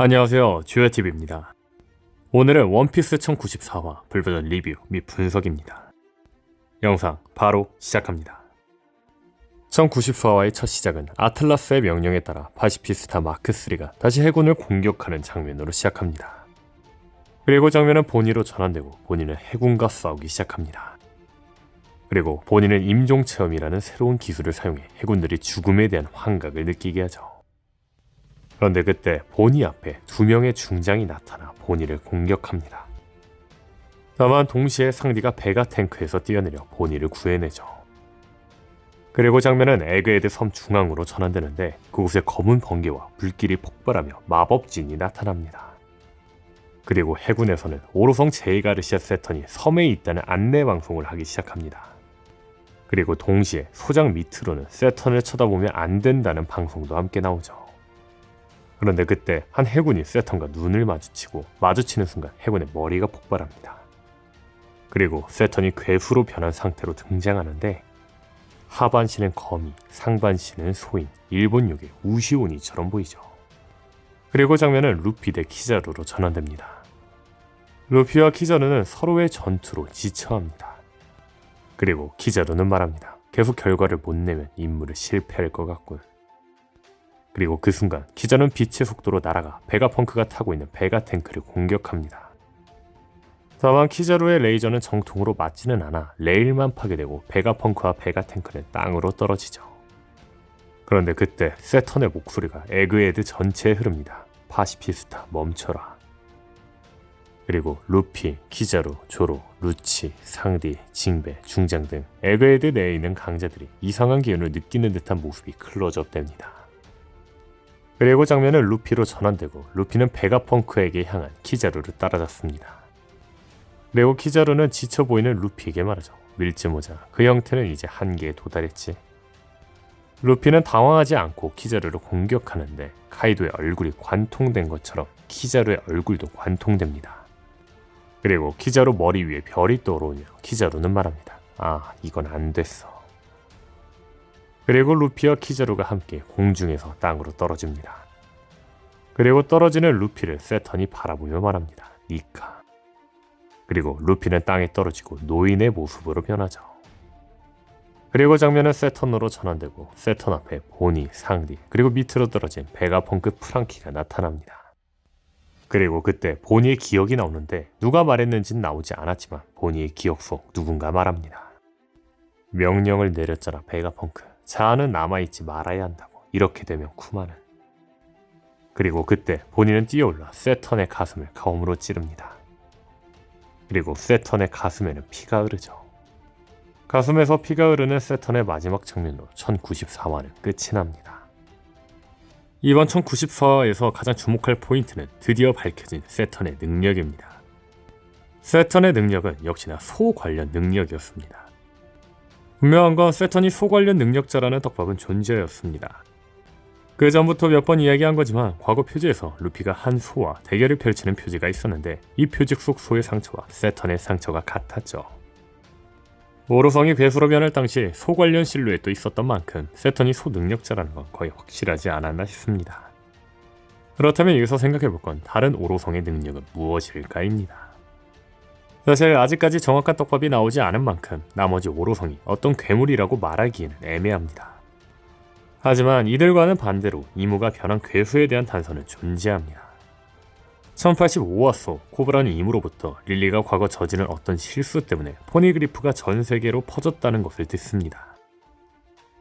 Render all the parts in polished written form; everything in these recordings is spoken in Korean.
안녕하세요, 주요TV입니다. 오늘은 원피스 1094화 풀버전 리뷰 및 분석입니다. 영상 바로 시작합니다. 1094화의 첫 시작은 아틀라스의 명령에 따라 파시피스타 마크3가 다시 해군을 공격하는 장면으로 시작합니다. 그리고 장면은 본위로 전환되고 본인은 해군과 싸우기 시작합니다. 그리고 본인은 임종체험이라는 새로운 기술을 사용해 해군들이 죽음에 대한 환각을 느끼게 하죠. 그런데 그때 보니 앞에 두 명의 중장이 나타나 보니를 공격합니다. 다만 동시에 상디가 베가 탱크에서 뛰어내려 보니를 구해내죠. 그리고 장면은 에그헤드 섬 중앙으로 전환되는데 그곳에 검은 번개와 불길이 폭발하며 마법진이 나타납니다. 그리고 해군에서는 오로성 제이가르시아 세턴이 섬에 있다는 안내 방송을 하기 시작합니다. 그리고 동시에 소장 밑으로는 세턴을 쳐다보면 안 된다는 방송도 함께 나오죠. 그런데 그때 한 해군이 세턴과 눈을 마주치는 순간 해군의 머리가 폭발합니다. 그리고 세턴이 괴수로 변한 상태로 등장하는데 하반신은 거미, 상반신은 소인, 일본육의 우시오니처럼 보이죠. 그리고 장면은 루피 대 키자루로 전환됩니다. 루피와 키자루는 서로의 전투로 지쳐합니다. 그리고 키자루는 말합니다. 계속 결과를 못 내면 임무를 실패할 것 같군. 그리고 그 순간 키자루는 빛의 속도로 날아가 베가펑크가 타고 있는 베가 탱크를 공격합니다. 다만 키자루의 레이저는 정통으로 맞지는 않아 레일만 파괴되고 베가펑크와 베가 탱크는 땅으로 떨어지죠. 그런데 그때 세턴의 목소리가 에그헤드 전체에 흐릅니다. 파시피스타 멈춰라. 그리고 루피, 키자루, 조로, 루치, 상디, 징베, 중장 등 에그헤드 내에 있는 강자들이 이상한 기운을 느끼는 듯한 모습이 클로즈업됩니다. 그리고 장면은 루피로 전환되고 루피는 베가펑크에게 향한 키자루를 따라잡습니다. 그리고 키자루는 지쳐 보이는 루피에게 말하죠. 밀즈모자, 그 형태는 이제 한계에 도달했지. 루피는 당황하지 않고 키자루를 공격하는데 카이도의 얼굴이 관통된 것처럼 키자루의 얼굴도 관통됩니다. 그리고 키자루 머리 위에 별이 떠오르며 키자루는 말합니다. 아, 이건 안 됐어. 그리고 루피와 키자루가 함께 공중에서 땅으로 떨어집니다. 그리고 떨어지는 루피를 세턴이 바라보며 말합니다. 니카. 그리고 루피는 땅에 떨어지고 노인의 모습으로 변하죠. 그리고 장면은 세턴으로 전환되고 세턴 앞에 보니, 상디, 그리고 밑으로 떨어진 베가펑크 프랑키가 나타납니다. 그리고 그때 보니의 기억이 나오는데 누가 말했는지는 나오지 않았지만 보니의 기억 속 누군가 말합니다. 명령을 내렸잖아 베가펑크. 자아는 남아있지 말아야 한다고. 이렇게 되면 쿠마는. 그리고 그때 본인은 뛰어올라 세턴의 가슴을 검으로 찌릅니다. 그리고 세턴의 가슴에는 피가 흐르죠. 가슴에서 피가 흐르는 세턴의 마지막 장면으로 1094화는 끝이 납니다. 이번 1094화에서 가장 주목할 포인트는 드디어 밝혀진 세턴의 능력입니다. 세턴의 능력은 역시나 소 관련 능력이었습니다. 분명한 건 세턴이 소 관련 능력자라는 떡밥은 존재였습니다. 그 전부터 몇 번 이야기한 거지만 과거 표지에서 루피가 한 소와 대결을 펼치는 표지가 있었는데 이 표지 속 소의 상처와 세턴의 상처가 같았죠. 오로성이 괴수로 변할 당시 소 관련 실루엣도 있었던 만큼 세턴이 소 능력자라는 건 거의 확실하지 않았나 싶습니다. 그렇다면 여기서 생각해볼 건 다른 오로성의 능력은 무엇일까입니다. 사실 아직까지 정확한 떡밥이 나오지 않은 만큼 나머지 오로성이 어떤 괴물이라고 말하기에는 애매합니다. 하지만 이들과는 반대로 이무가 변한 괴수에 대한 단서는 존재합니다. 1085화 속 코브라는 이무로부터 릴리가 과거 저지른 어떤 실수 때문에 포니그리프가 전 세계로 퍼졌다는 것을 듣습니다.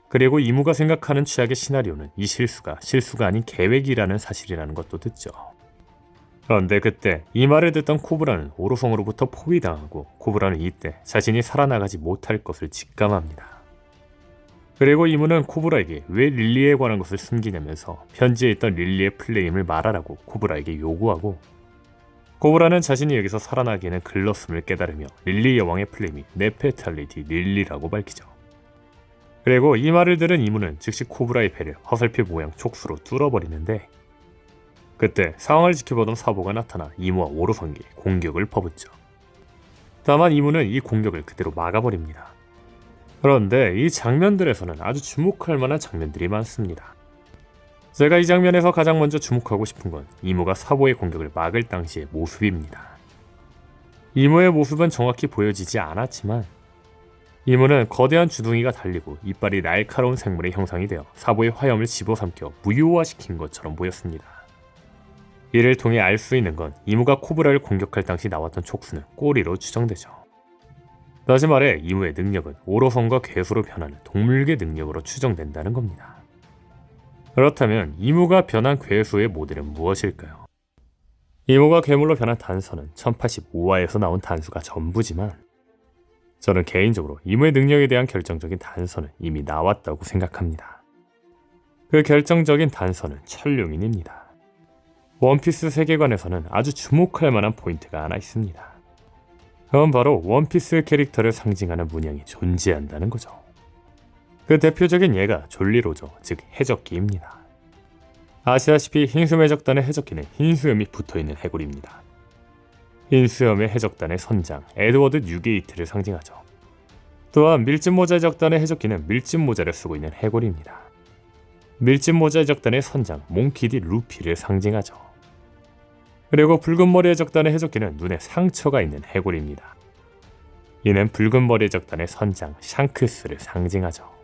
그리고 이무가 생각하는 최악의 시나리오는 이 실수가 아닌 계획이라는 사실이라는 것도 듣죠. 그런데 그때 이 말을 듣던 코브라는 오로성으로부터 포위당하고 코브라는 이때 자신이 살아나가지 못할 것을 직감합니다. 그리고 이무는 코브라에게 왜 릴리에 관한 것을 숨기냐면서 편지에 있던 릴리의 플레임을 말하라고 코브라에게 요구하고 코브라는 자신이 여기서 살아나기에는 글렀음을 깨달으며 릴리 여왕의 플레임이 네페탈리티 릴리라고 밝히죠. 그리고 이 말을 들은 이무는 즉시 코브라의 배를 화살표 모양 촉수로 뚫어버리는데 그때 상황을 지켜보던 사보가 나타나 이무와 오로성에게 공격을 퍼붓죠. 다만 이무는 이 공격을 그대로 막아버립니다. 그런데 이 장면들에서는 아주 주목할 만한 장면들이 많습니다. 제가 이 장면에서 가장 먼저 주목하고 싶은 건 이무가 사보의 공격을 막을 당시의 모습입니다. 이무의 모습은 정확히 보여지지 않았지만 이무는 거대한 주둥이가 달리고 이빨이 날카로운 생물의 형상이 되어 사보의 화염을 집어삼켜 무효화시킨 것처럼 보였습니다. 이를 통해 알 수 있는 건 이무가 코브라를 공격할 당시 나왔던 촉수는 꼬리로 추정되죠. 다시 말해 이무의 능력은 오로성과 괴수로 변하는 동물계 능력으로 추정된다는 겁니다. 그렇다면 이무가 변한 괴수의 모델은 무엇일까요? 이무가 괴물로 변한 단서는 1085화에서 나온 단수가 전부지만 저는 개인적으로 이무의 능력에 대한 결정적인 단서는 이미 나왔다고 생각합니다. 그 결정적인 단서는 천룡인입니다. 원피스 세계관에서는 아주 주목할 만한 포인트가 하나 있습니다. 그건 바로 원피스 캐릭터를 상징하는 문양이 존재한다는 거죠. 그 대표적인 예가 졸리로저, 즉 해적기입니다. 아시다시피 흰수염 해적단의 해적기는 흰수염이 붙어있는 해골입니다. 흰수염의 해적단의 선장 에드워드 뉴게이트를 상징하죠. 또한 밀짚모자 해적단의 해적기는 밀짚모자를 쓰고 있는 해골입니다. 밀짚모자 해적단의 선장 몽키디 루피를 상징하죠. 그리고 붉은머리 해적단의 해적기는 눈에 상처가 있는 해골입니다. 이는 붉은머리 해적단의 선장 샹크스를 상징하죠.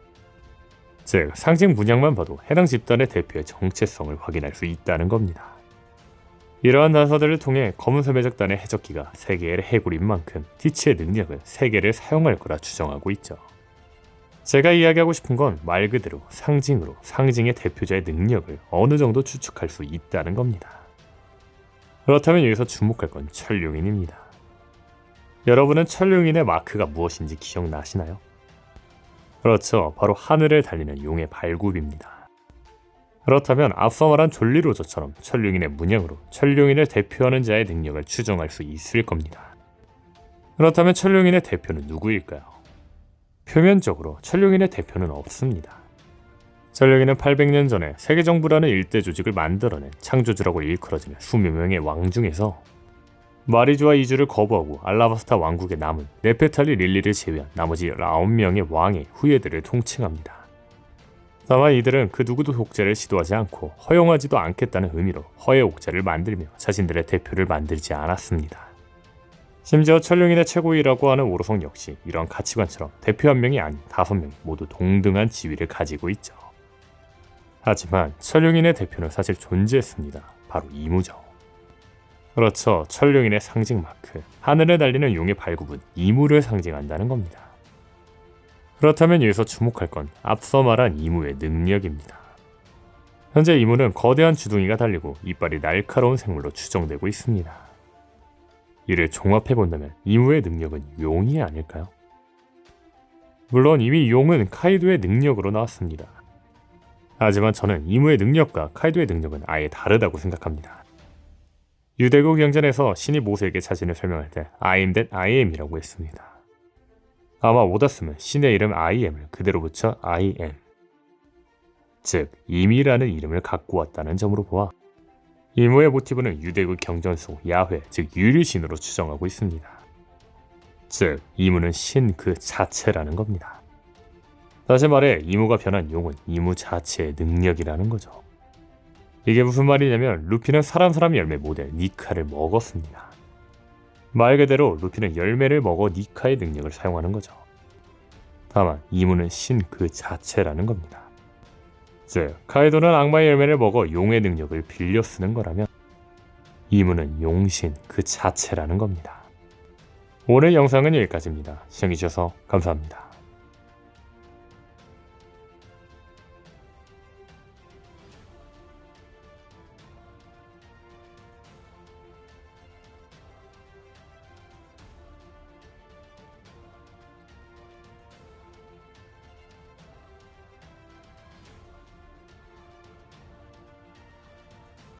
즉 상징 문양만 봐도 해당 집단의 대표의 정체성을 확인할 수 있다는 겁니다. 이러한 단서들을 통해 검은섬 해적단의 해적기가 세계의 해골인 만큼 티치의 능력은 세계를 사용할 거라 추정하고 있죠. 제가 이야기하고 싶은 건 말 그대로 상징으로 상징의 대표자의 능력을 어느 정도 추측할 수 있다는 겁니다. 그렇다면 여기서 주목할 건 천룡인입니다. 여러분은 천룡인의 마크가 무엇인지 기억나시나요? 그렇죠. 바로 하늘을 달리는 용의 발굽입니다. 그렇다면 앞서 말한 졸리로저처럼 천룡인의 문양으로 천룡인을 대표하는 자의 능력을 추정할 수 있을 겁니다. 그렇다면 천룡인의 대표는 누구일까요? 표면적으로 천룡인의 대표는 없습니다. 천룡인은 800년 전에 세계정부라는 일대 조직을 만들어낸 창조주라고 일컬어지는 수백 명의 왕 중에서 마리주와 이주를 거부하고 알라바스타 왕국에 남은 네페탈리 릴리를 제외한 나머지 9명의 왕의 후예들을 통칭합니다. 다만 이들은 그 누구도 독재를 시도하지 않고 허용하지도 않겠다는 의미로 허의 옥자를 만들며 자신들의 대표를 만들지 않았습니다. 심지어 천룡인의 최고위라고 하는 오로성 역시 이러한 가치관처럼 대표 한 명이 아닌 5명이 모두 동등한 지위를 가지고 있죠. 하지만 천룡인의 대표는 사실 존재했습니다. 바로 이무죠. 그렇죠. 천룡인의 상징 마크, 하늘에 달리는 용의 발굽은 이무를 상징한다는 겁니다. 그렇다면 여기서 주목할 건 앞서 말한 이무의 능력입니다. 현재 이무는 거대한 주둥이가 달리고 이빨이 날카로운 생물로 추정되고 있습니다. 이를 종합해본다면 이무의 능력은 용이 아닐까요? 물론 이미 용은 카이도의 능력으로 나왔습니다. 하지만 저는 이무의 능력과 카이도의 능력은 아예 다르다고 생각합니다. 유대국 경전에서 신이 모세에게 자신을 설명할 때 I am that I am이라고 했습니다. 아마 오다스는 신의 이름 I am을 그대로 붙여 I am, 즉 임이라는 이름을 갖고 왔다는 점으로 보아 이무의 모티브는 유대국 경전 속 야훼, 즉 유리신으로 추정하고 있습니다. 즉 이무는 신 그 자체라는 겁니다. 다시 말해 이무가 변한 용은 이무 자체의 능력이라는 거죠. 이게 무슨 말이냐면 루피는 사람 열매 모델 니카를 먹었습니다. 말 그대로 루피는 열매를 먹어 니카의 능력을 사용하는 거죠. 다만 이무는 신 그 자체라는 겁니다. 즉 카이도는 악마의 열매를 먹어 용의 능력을 빌려 쓰는 거라면 이무는 용신 그 자체라는 겁니다. 오늘 영상은 여기까지입니다. 시청해주셔서 감사합니다.